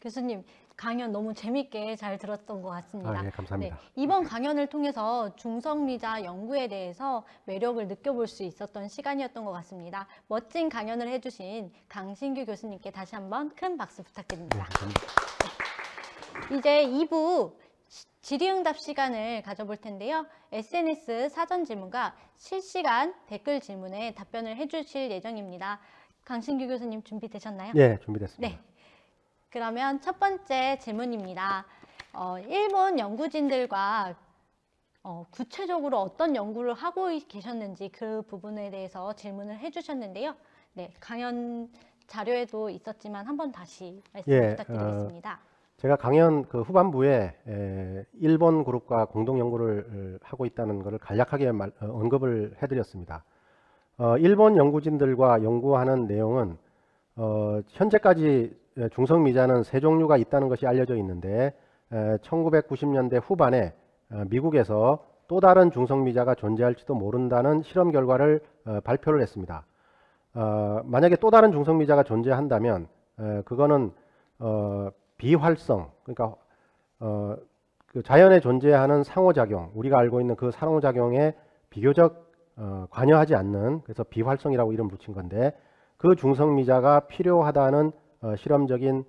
교수님 강연 너무 재밌게 잘 들었던 것 같습니다. 예, 감사합니다. 네, 이번 강연을 통해서 중성미자 연구에 대해서 매력을 느껴볼 수 있었던 시간이었던 것 같습니다. 멋진 강연을 해주신 강신규 교수님께 다시 한번 큰 박수 부탁드립니다. 네, 이제 2부 질의응답 시간을 가져볼 텐데요. SNS 사전 질문과 실시간 댓글 질문에 답변을 해주실 예정입니다. 강신규 교수님 준비되셨나요? 네, 준비됐습니다. 네. 그러면 첫 번째 질문입니다. 일본 연구진들과 구체적으로 어떤 연구를 하고 계셨는지 그 부분에 대해서 질문을 해주셨는데요. 네, 강연 자료에도 있었지만 한번 다시 말씀 부탁드리겠습니다. 제가 강연 그 후반부에 일본 그룹과 공동 연구를 하고 있다는 것을 간략하게 언급을 해드렸습니다. 일본 연구진들과 연구하는 내용은 현재까지 중성미자는 세 종류가 있다는 것이 알려져 있는데 1990년대 후반에 미국에서 또 다른 중성미자가 존재할지도 모른다는 실험 결과를 발표를 했습니다. 만약에 또 다른 중성미자가 존재한다면 그거는 비활성, 그러니까 그 자연에 존재하는 상호작용, 우리가 알고 있는 그 상호작용에 비교적 관여하지 않는, 그래서 비활성이라고 이름 붙인 건데, 그 중성미자가 필요하다는 실험적인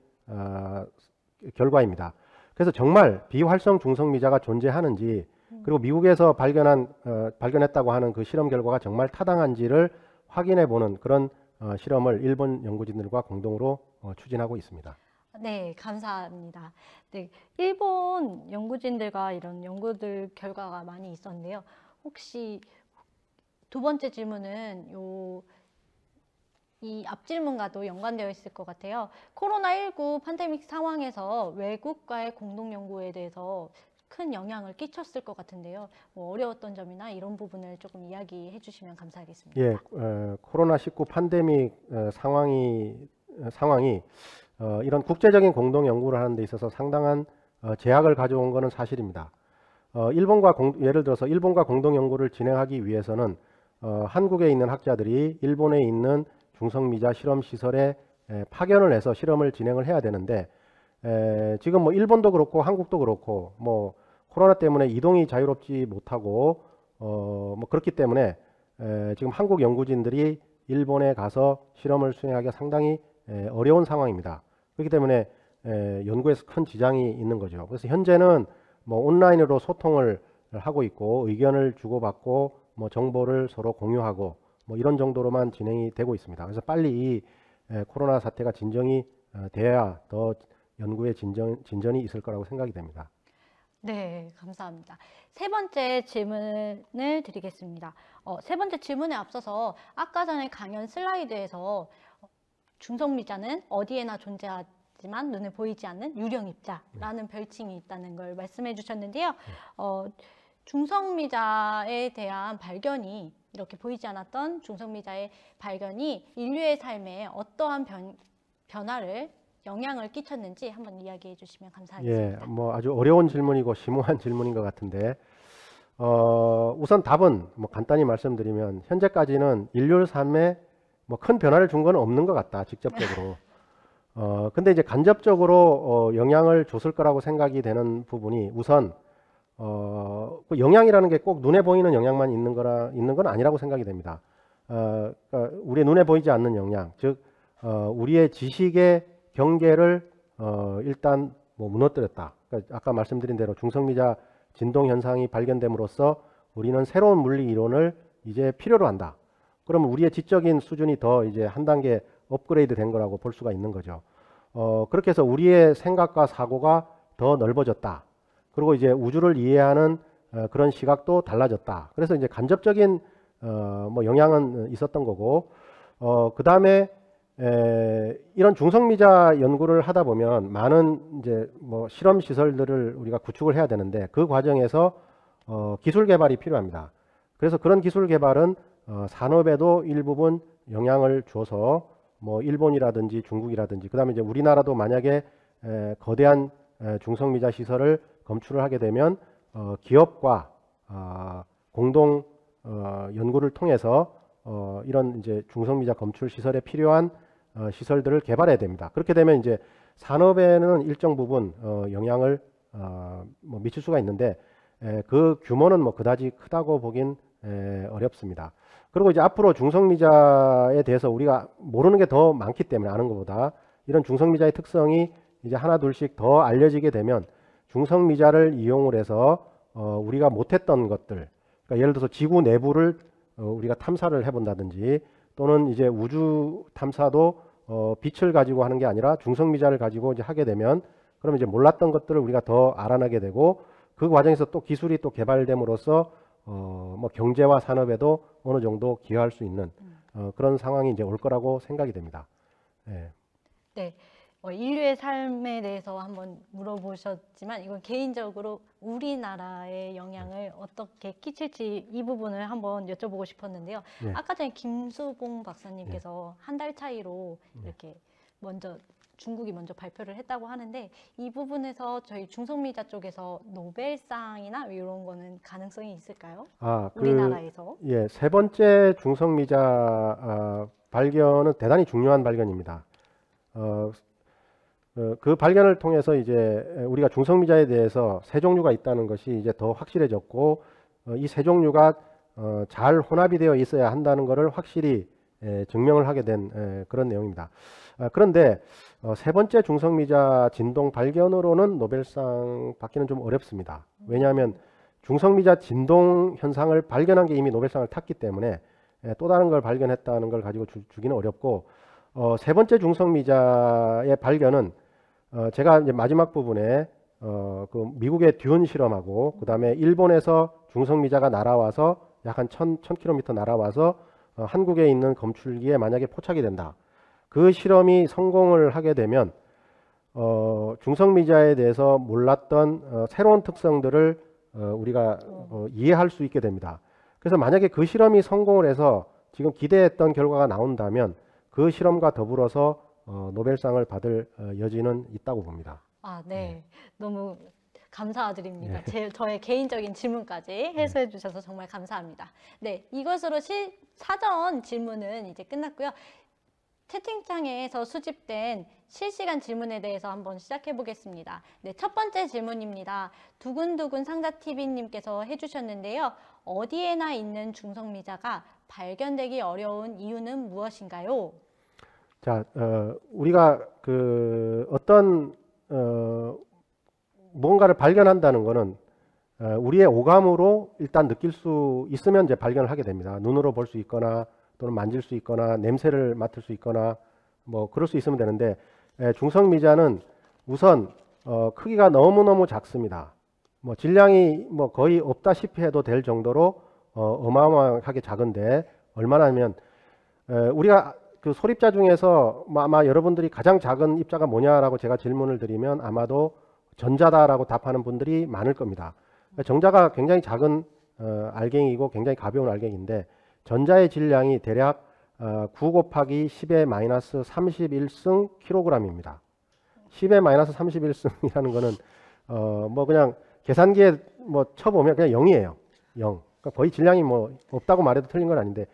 결과입니다. 그래서 정말 비활성 중성미자가 존재하는지, 그리고 미국에서 발견했다고 하는 그 실험 결과가 정말 타당한지를 확인해 보는 그런 실험을 일본 연구진들과 공동으로 추진하고 있습니다. 네, 감사합니다. 네, 일본 연구진들과 이런 연구들 결과가 많이 있었는데요. 혹시 두 번째 질문은 이 앞 질문과도 연관되어 있을 것 같아요. 코로나19 팬데믹 상황에서 외국과의 공동 연구에 대해서 큰 영향을 끼쳤을 것 같은데요. 어려웠던 점이나 이런 부분을 조금 이야기해 주시면 감사하겠습니다. 예, 코로나19 팬데믹 상황이 이런 국제적인 공동 연구를 하는 데 있어서 상당한 제약을 가져온 것은 사실입니다. 예를 들어서 일본과 공동 연구를 진행하기 위해서는 한국에 있는 학자들이 일본에 있는 중성미자 실험 시설에 파견을 해서 실험을 진행을 해야 되는데, 지금 뭐 일본도 그렇고 한국도 그렇고 뭐 코로나 때문에 이동이 자유롭지 못하고 뭐 그렇기 때문에 지금 한국 연구진들이 일본에 가서 실험을 수행하기가 상당히 어려운 상황입니다. 그렇기 때문에 연구에서 큰 지장이 있는 거죠. 그래서 현재는 뭐 온라인으로 소통을 하고 있고 의견을 주고받고 뭐 정보를 서로 공유하고 뭐 이런 정도로만 진행이 되고 있습니다. 그래서 빨리 이 코로나 사태가 진정이 돼야 더 연구에 진전이 있을 거라고 생각이 됩니다. 네, 감사합니다. 세 번째 질문을 드리겠습니다. 세 번째 질문에 앞서서 아까 전에 강연 슬라이드에서 중성미자는 어디에나 존재하지만 눈에 보이지 않는 유령입자라는 별칭이 있다는 걸 말씀해 주셨는데요. 중성미자에 대한 발견이, 이렇게 보이지 않았던 중성미자의 발견이 인류의 삶에 어떠한 변화를, 영향을 끼쳤는지 한번 이야기해 주시면 감사하겠습니다. 예, 뭐 아주 어려운 질문이고 심오한 질문인 것 같은데, 우선 답은 뭐 간단히 말씀드리면 현재까지는 인류 삶에 뭐 큰 변화를 준 건 없는 것 같다, 직접적으로. 근데 이제 간접적으로 영향을 줬을 거라고 생각이 되는 부분이, 우선 그 영향이라는 게 꼭 눈에 보이는 영향만 있는 건 아니라고 생각이 됩니다. 그러니까 우리의 눈에 보이지 않는 영향, 즉 우리의 지식의 경계를 일단 뭐 무너뜨렸다. 그러니까 아까 말씀드린 대로 중성미자 진동 현상이 발견됨으로써 우리는 새로운 물리 이론을 이제 필요로 한다. 그러면 우리의 지적인 수준이 더 이제 한 단계 업그레이드 된 거라고 볼 수가 있는 거죠. 그렇게 해서 우리의 생각과 사고가 더 넓어졌다. 그리고 이제 우주를 이해하는 그런 시각도 달라졌다. 그래서 이제 간접적인 뭐 영향은 있었던 거고, 그 다음에 이런 중성미자 연구를 하다 보면 많은 이제 뭐 실험 시설들을 우리가 구축을 해야 되는데, 그 과정에서 기술 개발이 필요합니다. 그래서 그런 기술 개발은 산업에도 일부분 영향을 줘서 뭐 일본이라든지 중국이라든지, 그 다음에 이제 우리나라도 만약에 거대한 중성미자 시설을 검출을 하게 되면 기업과 공동 연구를 통해서 이런 이제 중성미자 검출 시설에 필요한 시설들을 개발해야 됩니다. 그렇게 되면 이제 산업에는 일정 부분 영향을 뭐 미칠 수가 있는데 그 규모는 뭐 그다지 크다고 보긴 어렵습니다. 그리고 이제 앞으로 중성미자에 대해서 우리가 모르는 게 더 많기 때문에 아는 것보다 이런 중성미자의 특성이 이제 하나 둘씩 더 알려지게 되면 중성미자를 이용을 해서 우리가 못했던 것들, 그러니까 예를 들어서 지구 내부를 우리가 탐사를 해본다든지 또는 이제 우주 탐사도 빛을 가지고 하는 게 아니라 중성미자를 가지고 이제 하게 되면 그러면 이제 몰랐던 것들을 우리가 더 알아내게 되고 그 과정에서 또 기술이 또 개발됨으로써 뭐 경제와 산업에도 어느 정도 기여할 수 있는 그런 상황이 이제 올 거라고 생각이 됩니다. 예. 네. 인류의 삶에 대해서 한번 물어보셨지만 이건 개인적으로 우리나라의 영향을 어떻게 끼칠지 이 부분을 한번 여쭤보고 싶었는데요. 예. 아까 전에 김수봉 박사님께서 한 달 차이로 이렇게 먼저 중국이 먼저 발표를 했다고 하는데 이 부분에서 저희 중성미자 쪽에서 노벨상이나 이런 거는 가능성이 있을까요? 우리나라에서? 예, 세 번째 중성미자 발견은 대단히 중요한 발견입니다. 그 발견을 통해서 이제 우리가 중성미자에 대해서 세 종류가 있다는 것이 이제 더 확실해졌고 이 세 종류가 잘 혼합이 되어 있어야 한다는 것을 확실히 증명을 하게 된 그런 내용입니다. 그런데 세 번째 중성미자 진동 발견으로는 노벨상 받기는 좀 어렵습니다. 왜냐하면 중성미자 진동 현상을 발견한 게 이미 노벨상을 탔기 때문에 또 다른 걸 발견했다는 걸 가지고 주기는 어렵고 세 번째 중성미자의 발견은 제가 이제 마지막 부분에 그 미국의 듀온 실험하고 그 다음에 일본에서 중성미자가 날아와서 약 한 1000km 날아와서 한국에 있는 검출기에 만약에 포착이 된다. 그 실험이 성공을 하게 되면 중성미자에 대해서 몰랐던 새로운 특성들을 우리가 이해할 수 있게 됩니다. 그래서 만약에 그 실험이 성공을 해서 지금 기대했던 결과가 나온다면 그 실험과 더불어서 노벨상을 받을 여지는 있다고 봅니다. 아, 네. 너무 감사드립니다. 저의 개인적인 질문까지 해소해 주셔서 정말 감사합니다. 네, 이것으로 사전 질문은 이제 끝났고요. 채팅창에서 수집된 실시간 질문에 대해서 한번 시작해 보겠습니다. 네, 첫 번째 질문입니다. 두근두근 상자TV님께서 해주셨는데요. 어디에나 있는 중성미자가 발견되기 어려운 이유는 무엇인가요? 자, 우리가 어떤 뭔가를 발견한다는 것은 우리의 오감으로 일단 느낄 수 있으면 이제 발견을 하게 됩니다. 눈으로 볼 수 있거나 또는 만질 수 있거나 냄새를 맡을 수 있거나 뭐 그럴 수 있으면 되는데 중성미자는 우선 크기가 너무너무 작습니다. 뭐 질량이 뭐 거의 없다시피 해도 될 정도로 어마어마하게 작은데 얼마나 하면 우리가 그 소립자 중에서 아마 여러분들이 가장 작은 입자가 뭐냐라고 제가 질문을 드리면 아마도 전자다라고 답하는 분들이 많을 겁니다. 정자가 굉장히 작은 알갱이고 굉장히 가벼운 알갱이인데 전자의 질량이 대략 9 곱하기 10의 마이너스 31승 킬로그램입니다. 10의 마이너스 31승이라는 거는 뭐 그냥 계산기에 뭐 쳐보면 그냥 0이에요. 0. 그러니까 거의 질량이 뭐 없다고 말해도 틀린 건 아닌데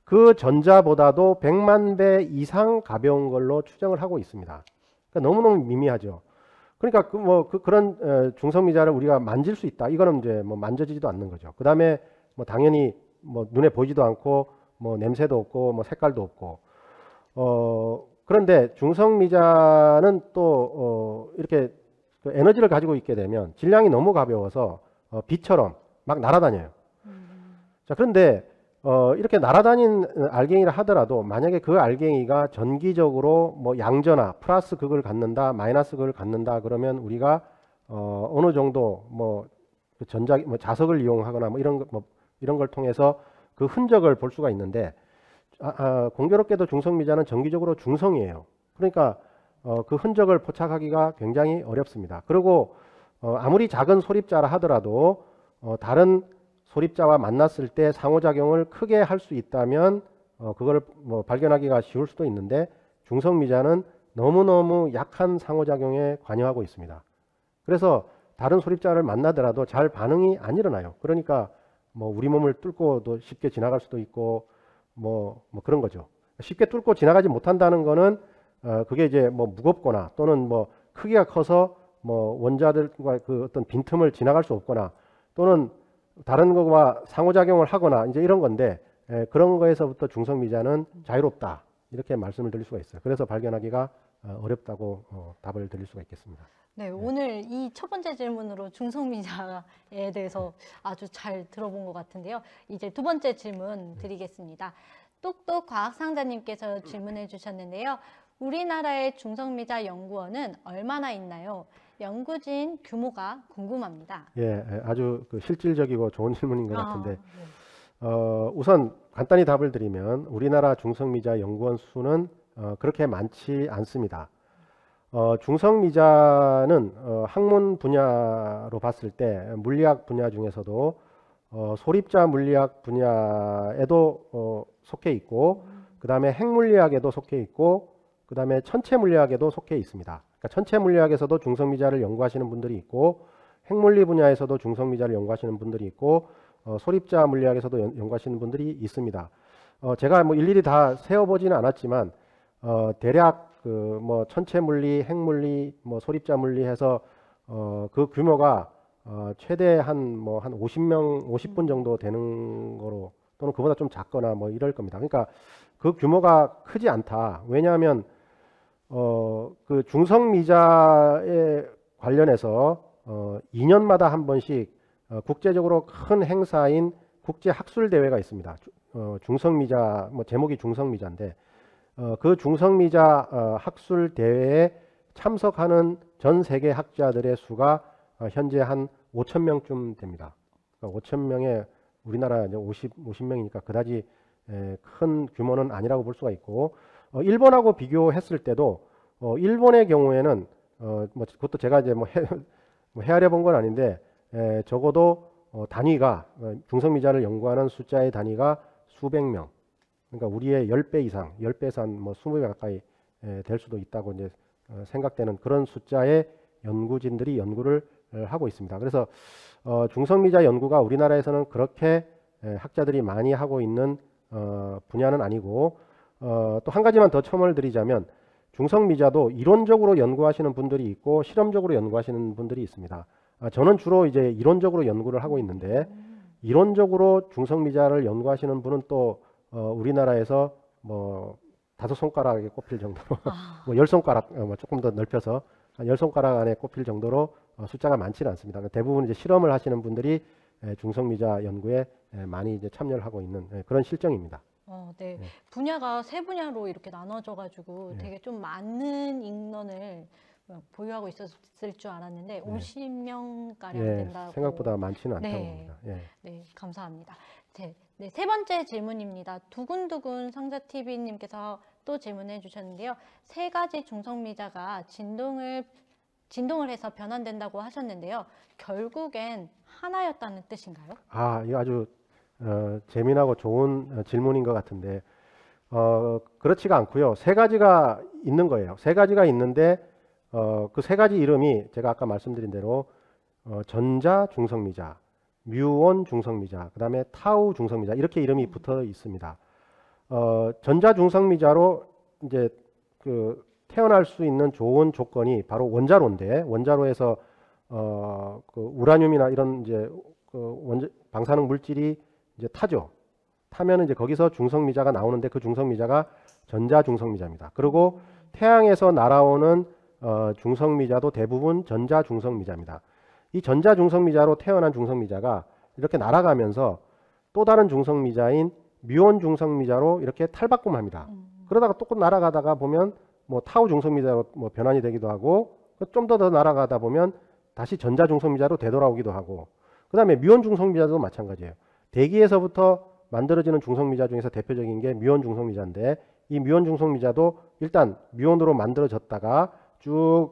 그 전자보다도 100만 배 이상 가벼운 걸로 추정을 하고 있습니다. 그러니까 너무너무 미미하죠. 그러니까 그런 중성미자를 우리가 만질 수 있다. 이거는 이제 뭐 만져지지도 않는 거죠. 그 다음에 뭐 당연히 뭐 눈에 보이지도 않고 뭐 냄새도 없고 뭐 색깔도 없고 그런데 중성미자는 또 이렇게 그 에너지를 가지고 있게 되면 질량이 너무 가벼워서 빛처럼 막 날아다녀요. 자, 그런데 이렇게 날아다닌 알갱이라 하더라도 만약에 그 알갱이가 전기적으로 뭐 양전하 플러스 극을 갖는다 마이너스 극을 갖는다 그러면 우리가 어느 정도 뭐 자석을 이용하거나 뭐 이런 걸 통해서 그 흔적을 볼 수가 있는데 공교롭게도 중성미자는 정기적으로 중성이에요. 그러니까 그 흔적을 포착하기가 굉장히 어렵습니다. 그리고 아무리 작은 소립자라 하더라도 다른 소립자와 만났을 때 상호작용을 크게 할 수 있다면 그걸 뭐 발견하기가 쉬울 수도 있는데 중성미자는 너무너무 약한 상호작용에 관여하고 있습니다. 그래서 다른 소립자를 만나더라도 잘 반응이 안 일어나요. 그러니까 뭐 우리 몸을 뚫고도 쉽게 지나갈 수도 있고 뭐 그런 거죠. 쉽게 뚫고 지나가지 못한다는 거는 그게 이제 뭐 무겁거나 또는 뭐 크기가 커서 뭐 원자들과 그 어떤 빈틈을 지나갈 수 없거나 또는 다른 것과 상호작용을 하거나 이제 이런 건데 그런 거에서부터 중성미자는 자유롭다 이렇게 말씀을 드릴 수가 있어요. 그래서 발견하기가 어렵다고 답을 드릴 수가 있겠습니다. 네, 오늘 이 첫 번째 질문으로 중성미자에 대해서 아주 잘 들어본 것 같은데요. 이제 두 번째 질문 드리겠습니다. 똑똑 과학상자님께서 질문해 주셨는데요. 우리나라의 중성미자 연구원은 얼마나 있나요? 연구진 규모가 궁금합니다. 예, 아주 그 실질적이고 좋은 질문인 것 같은데 네. 우선 간단히 답을 드리면 우리나라 중성미자 연구원 수는 그렇게 많지 않습니다. 중성미자는 학문 분야로 봤을 때 물리학 분야 중에서도 소립자 물리학 분야에도 속해 있고 그 다음에 핵물리학에도 속해 있고 그 다음에 천체 물리학에도 속해 있습니다. 그러니까 천체 물리학에서도 중성미자를 연구하시는 분들이 있고 핵물리 분야에서도 중성미자를 연구하시는 분들이 있고 소립자 물리학에서도 연구하시는 분들이 있습니다. 제가 뭐 일일이 다 세어보지는 않았지만 대략 그 뭐 천체 물리, 핵물리, 뭐 소립자 물리 해서 그 규모가 최대 한 50명, 50분 정도 되는 거로 또는 그보다 좀 작거나 뭐 이럴 겁니다. 그러니까 그 규모가 크지 않다. 왜냐하면 그 중성미자에 관련해서 2년마다 한 번씩 국제적으로 큰 행사인 국제학술대회가 있습니다. 중성미자, 뭐 제목이 중성미자인데 그 중성미자 학술대회에 참석하는 전 세계 학자들의 수가 현재 한 5천 명쯤 됩니다. 그러니까 5천 명에 우리나라 이제 50명이니까 그다지 큰 규모는 아니라고 볼 수가 있고 일본하고 비교했을 때도 일본의 경우에는 뭐 그것도 제가 이제 뭐 헤아려 본 건 아닌데 적어도 단위가 중성미자를 연구하는 숫자의 단위가 수백 명. 그러니까 우리의 10배 이상, 10배에서 한 뭐 20배 가까이 될 수도 있다고 이제 생각되는 그런 숫자의 연구진들이 연구를 하고 있습니다. 그래서 중성미자 연구가 우리나라에서는 그렇게 학자들이 많이 하고 있는 분야는 아니고 또 한 가지만 더 첨언을 드리자면 중성미자도 이론적으로 연구하시는 분들이 있고 실험적으로 연구하시는 분들이 있습니다. 저는 주로 이제 이론적으로 연구를 하고 있는데 이론적으로 중성미자를 연구하시는 분은 또 우리나라에서 뭐 5손가락에 꼽힐 정도로 뭐 10손가락 조금 더 넓혀서 한 10손가락 안에 꼽힐 정도로 숫자가 많지는 않습니다. 대부분 이제 실험을 하시는 분들이 중성미자 연구에 많이 이제 참여를 하고 있는 그런 실정입니다. 네. 분야가 세 분야로 이렇게 나눠져 가지고 네. 되게 좀 많은 인원을 보유하고 있었을 줄 알았는데 50명가량 된다고. 생각보다 많지는 않다고 네. 봅니다. 네, 감사합니다. 네, 세 번째 질문입니다. 두근두근 성자TV님께서 또 질문해 주셨는데요. 세 가지 중성미자가 진동을 해서 변환된다고 하셨는데요. 결국엔 하나였다는 뜻인가요? 이거 아주 재미나고 좋은 질문인 것 같은데 그렇지가 않고요. 세 가지가 있는 거예요. 세 가지가 있는데 그 세 가지 이름이 제가 아까 말씀드린 대로 전자 중성미자, 뮤온 중성미자, 그 다음에 타우 중성미자 이렇게 이름이 붙어 있습니다. 전자 중성미자로 이제 그 태어날 수 있는 좋은 조건이 바로 원자로인데 원자로에서 그 우라늄이나 이런 이제 그 방사능 물질이 이제 타죠. 타면 이제 거기서 중성미자가 나오는데 그 중성미자가 전자 중성미자입니다. 그리고 태양에서 날아오는 중성미자도 대부분 전자 중성미자입니다. 이 전자 중성미자로 태어난 중성미자가 이렇게 날아가면서 또 다른 중성미자인 뮤온 중성미자로 이렇게 탈바꿈합니다. 그러다가 또 날아가다가 보면 뭐 타우 중성미자로 뭐 변환이 되기도 하고 좀 더 날아가다 보면 다시 전자 중성미자로 되돌아오기도 하고 그 다음에 뮤온 중성미자도 마찬가지예요. 대기에서부터 만들어지는 중성미자 중에서 대표적인 게 뮤온 중성미자인데 이 뮤온 중성미자도 일단 뮤온으로 만들어졌다가 쭉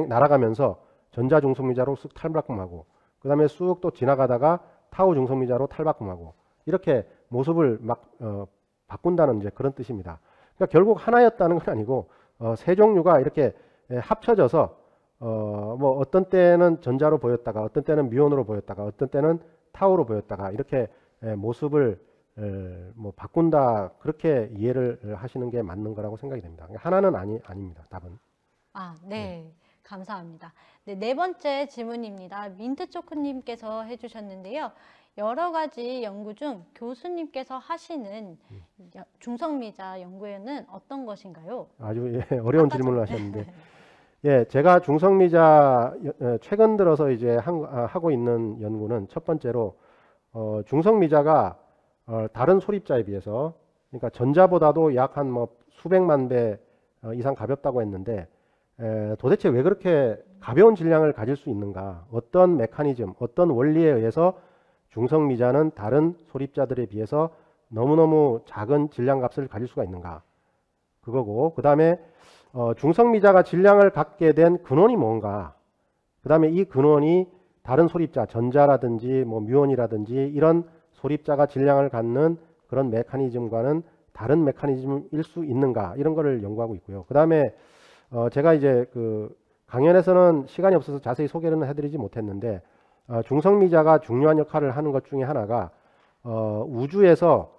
날아가면서 전자 중성미자로 쑥 탈바꿈하고 그 다음에 쑥 또 지나가다가 타우 중성미자로 탈바꿈하고 이렇게 모습을 막 바꾼다는 이제 그런 뜻입니다. 그러니까 결국 하나였다는 건 아니고 세 종류가 이렇게 합쳐져서 뭐 어떤 때는 전자로 보였다가 어떤 때는 뮤온으로 보였다가 어떤 때는 타우로 보였다가 이렇게 모습을 뭐 바꾼다 그렇게 이해를 하시는 게 맞는 거라고 생각이 됩니다. 하나는 아닙니다. 답은. 아, 네. 감사합니다. 네, 네 번째 질문입니다. 민트초코님께서 해주셨는데요. 여러 가지 연구 중 교수님께서 하시는 중성미자 연구에는 어떤 것인가요? 아주 어려운 질문을 하셨는데, 예, 제가 중성미자 최근 들어서 이제 하고 있는 연구는 첫 번째로 중성미자가 다른 소립자에 비해서, 그러니까 전자보다도 약 한 뭐 수백만 배 이상 가볍다고 했는데, 도대체 왜 그렇게 가벼운 질량을 가질 수 있는가? 어떤 메커니즘, 어떤 원리에 의해서 중성미자는 다른 소립자들에 비해서 너무너무 작은 질량 값을 가질 수가 있는가? 그거고, 그 다음에 중성미자가 질량을 갖게 된 근원이 뭔가? 그 다음에 이 근원이 다른 소립자, 전자라든지 뭐 뮤온이라든지 이런 소립자가 질량을 갖는 그런 메커니즘과는 다른 메커니즘일 수 있는가? 이런 거를 연구하고 있고요. 그 다음에 제가 이제 그 강연에서는 시간이 없어서 자세히 소개는 해드리지 못했는데, 중성미자가 중요한 역할을 하는 것 중에 하나가 우주에서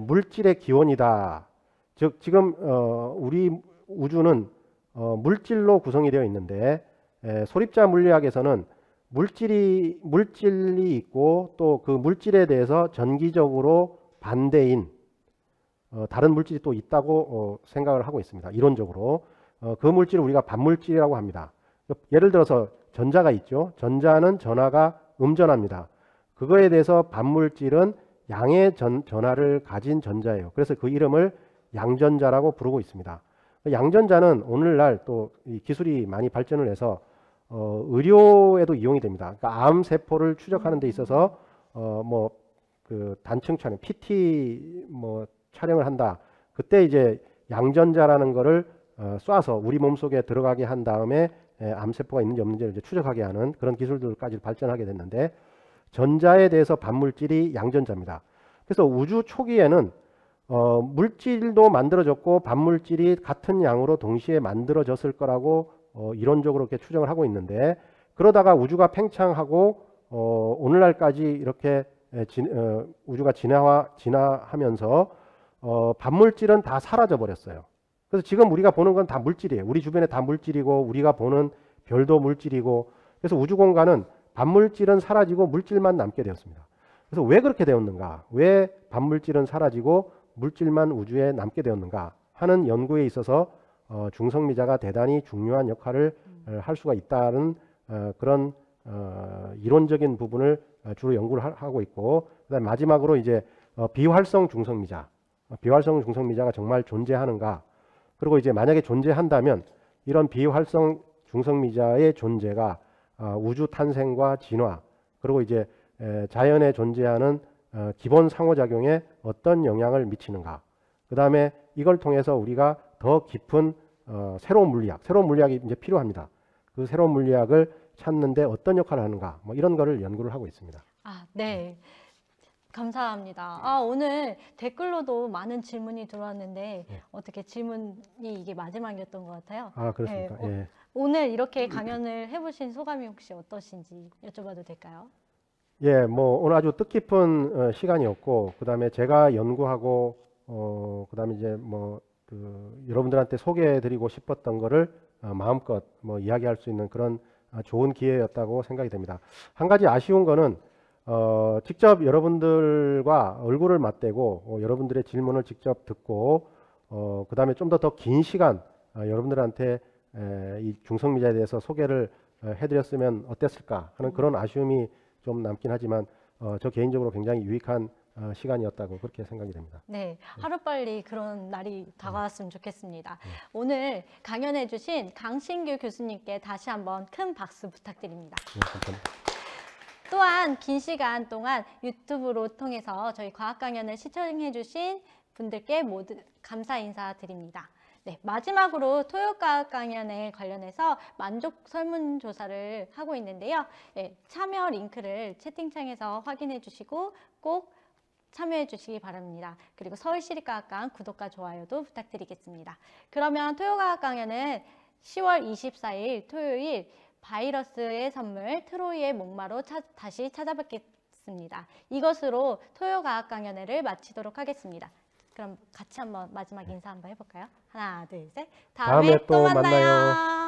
물질의 기원이다. 즉 지금 우리 우주는 물질로 구성이 되어 있는데, 소립자 물리학에서는 물질이 있고 또 그 물질에 대해서 전기적으로 반대인 다른 물질이 또 있다고 생각을 하고 있습니다. 이론적으로. 그 물질을 우리가 반물질이라고 합니다. 예를 들어서 전자가 있죠. 전자는 전하가 음전합니다. 그거에 대해서 반물질은 양의 전하를 가진 전자예요. 그래서 그 이름을 양전자라고 부르고 있습니다. 양전자는 오늘날 또 기술이 많이 발전을 해서 의료에도 이용이 됩니다. 그러니까 암 세포를 추적하는 데 있어서 뭐 그 단층 촬영, PT 뭐 촬영을 한다. 그때 이제 양전자라는 거를 쏴서 우리 몸속에 들어가게 한 다음에 암세포가 있는지 없는지를 이제 추적하게 하는 그런 기술들까지 발전하게 됐는데, 전자에 대해서 반물질이 양전자입니다. 그래서 우주 초기에는 물질도 만들어졌고 반물질이 같은 양으로 동시에 만들어졌을 거라고 이론적으로 이렇게 추정을 하고 있는데, 그러다가 우주가 팽창하고 오늘날까지 이렇게 우주가 진화하면서 반물질은 다 사라져 버렸어요. 그래서 지금 우리가 보는 건 다 물질이에요. 우리 주변에 다 물질이고 우리가 보는 별도 물질이고, 그래서 우주 공간은 반물질은 사라지고 물질만 남게 되었습니다. 그래서 왜 그렇게 되었는가? 왜 반물질은 사라지고 물질만 우주에 남게 되었는가 하는 연구에 있어서 중성미자가 대단히 중요한 역할을 할 수가 있다는 그런 이론적인 부분을 주로 연구를 하고 있고, 그다음에 마지막으로 이제 비활성 중성미자, 비활성 중성미자가 정말 존재하는가? 그리고 이제 만약에 존재한다면 이런 비활성 중성미자의 존재가 우주 탄생과 진화, 그리고 이제 자연에 존재하는 기본 상호작용에 어떤 영향을 미치는가? 그 다음에 이걸 통해서 우리가 더 깊은 새로운 물리학이 이제 필요합니다. 그 새로운 물리학을 찾는데 어떤 역할을 하는가? 뭐 이런 거를 연구를 하고 있습니다. 아, 네. 감사합니다. 오늘 댓글로도 많은 질문이 들어왔는데 어떻게 질문이 이게 마지막이었던 것 같아요. 아, 그렇습니까? 네, 예. 오늘 이렇게 강연을 해보신 소감이 혹시 어떠신지 여쭤봐도 될까요? 예, 뭐 오늘 아주 뜻깊은 시간이었고, 그다음에 제가 연구하고 그다음에 이제 뭐 여러분들한테 소개해드리고 싶었던 거를 마음껏 뭐 이야기할 수 있는 그런 좋은 기회였다고 생각이 됩니다. 한 가지 아쉬운 거는 직접 여러분들과 얼굴을 맞대고 여러분들의 질문을 직접 듣고 그다음에 좀 더 긴 시간 여러분들한테 이 중성미자에 대해서 소개를 해드렸으면 어땠을까 하는 그런 아쉬움이 좀 남긴 하지만 저 개인적으로 굉장히 유익한 시간이었다고 그렇게 생각이 됩니다. 네, 하루빨리 그런 날이 다가왔으면 좋겠습니다. 오늘 강연해 주신 강신규 교수님께 다시 한번 큰 박수 부탁드립니다. 네, 감사합니다. 또한 긴 시간 동안 유튜브로 통해서 저희 과학 강연을 시청해 주신 분들께 모두 감사 인사드립니다. 네, 마지막으로 토요과학 강연에 관련해서 만족 설문조사를 하고 있는데요. 네, 참여 링크를 채팅창에서 확인해 주시고 꼭 참여해 주시기 바랍니다. 그리고 서울시립과학관 구독과 좋아요도 부탁드리겠습니다. 그러면 토요과학 강연은 10월 24일 토요일 바이러스의 선물 트로이의 목마로 다시 찾아뵙겠습니다. 있습니다. 이것으로 토요과학 강연회를 마치도록 하겠습니다. 그럼 같이 한번 마지막 인사 한번 해볼까요? 하나, 둘, 셋. 다음에 또 만나요.